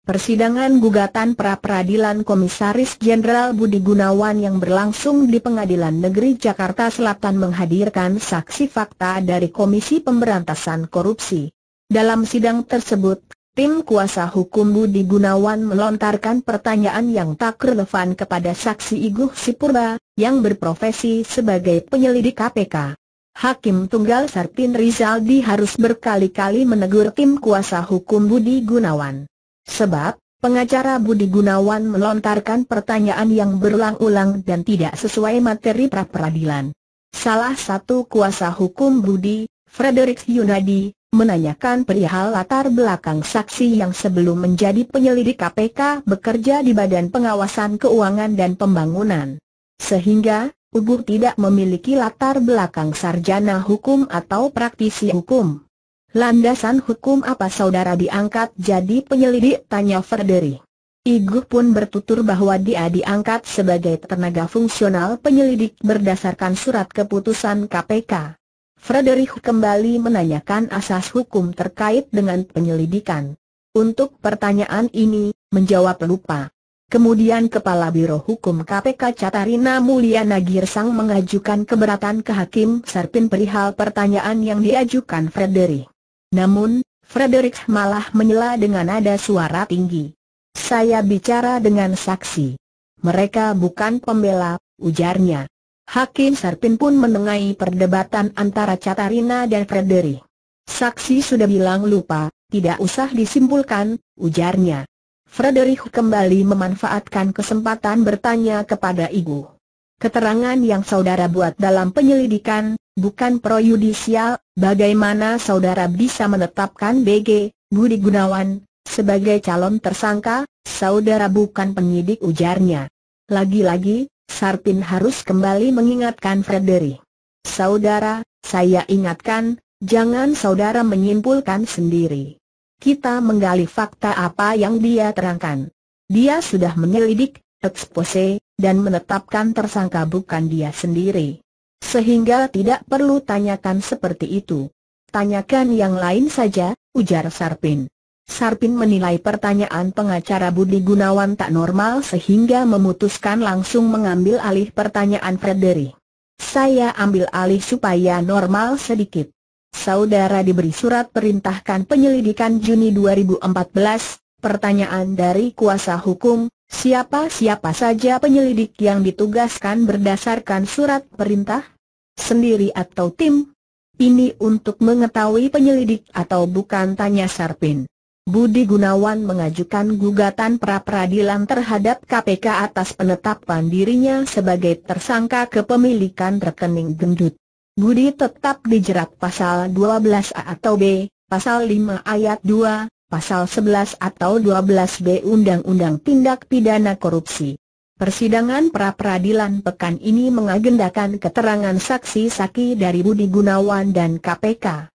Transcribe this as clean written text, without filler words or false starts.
Persidangan gugatan pra-peradilan Komisaris Jenderal Budi Gunawan yang berlangsung di Pengadilan Negeri Jakarta Selatan menghadirkan saksi fakta dari Komisi Pemberantasan Korupsi. Dalam sidang tersebut, tim kuasa hukum Budi Gunawan melontarkan pertanyaan yang tak relevan kepada saksi Iguh Sipurba, yang berprofesi sebagai penyelidik KPK. Hakim Tunggal Sarpin Rizaldi harus berkali-kali menegur tim kuasa hukum Budi Gunawan. Sebab, pengacara Budi Gunawan melontarkan pertanyaan yang berulang-ulang dan tidak sesuai materi pra-peradilan. Salah satu kuasa hukum Budi, Frederick Yunadi, menanyakan perihal latar belakang saksi yang sebelum menjadi penyelidik KPK bekerja di Badan Pengawasan Keuangan dan Pembangunan. Sehingga, Iguh tidak memiliki latar belakang sarjana hukum atau praktisi hukum. Landasan hukum apa saudara diangkat jadi penyelidik? Tanya Frederick. Iguh pun bertutur bahwa dia diangkat sebagai tenaga fungsional penyelidik berdasarkan surat keputusan KPK. Frederick kembali menanyakan asas hukum terkait dengan penyelidikan. Untuk pertanyaan ini, menjawab lupa. Kemudian Kepala Biro Hukum KPK Catarina Mulyana Girsang mengajukan keberatan ke Hakim Sarpin perihal pertanyaan yang diajukan Frederick. Namun, Frederick malah menyela dengan nada suara tinggi. Saya bicara dengan saksi. Mereka bukan pembela, ujarnya. Hakim Sarpin pun menengahi perdebatan antara Catarina dan Frederick. Saksi sudah bilang lupa, tidak usah disimpulkan, ujarnya. Frederick kembali memanfaatkan kesempatan bertanya kepada Iguh. Keterangan yang saudara buat dalam penyelidikan, bukan pro-yudisial, bagaimana saudara bisa menetapkan BG, Budi Gunawan, sebagai calon tersangka? Saudara bukan penyidik, ujarnya. Lagi-lagi, Sarpin harus kembali mengingatkan Frederick. Saudara, saya ingatkan, jangan saudara menyimpulkan sendiri. Kita menggali fakta apa yang dia terangkan. Dia sudah menyelidik, ekspose, dan menetapkan tersangka bukan dia sendiri. Sehingga tidak perlu tanyakan seperti itu. Tanyakan yang lain saja, ujar Sarpin. Sarpin menilai pertanyaan pengacara Budi Gunawan tak normal sehingga memutuskan langsung mengambil alih pertanyaan Frederick. Saya ambil alih supaya normal sedikit. Saudara diberi surat perintahkan penyelidikan Juni 2014, pertanyaan dari kuasa hukum, siapa-siapa saja penyelidik yang ditugaskan berdasarkan surat perintah? Sendiri atau tim? Ini untuk mengetahui penyelidik atau bukan, tanya Sarpin. Budi Gunawan mengajukan gugatan pra-peradilan terhadap KPK atas penetapan dirinya sebagai tersangka kepemilikan rekening gendut. Budi tetap dijerat pasal 12A atau B, pasal 5 ayat 2, pasal 11 atau 12B Undang-Undang Tindak Pidana Korupsi. Persidangan pra-peradilan pekan ini mengagendakan keterangan saksi-saksi dari Budi Gunawan dan KPK.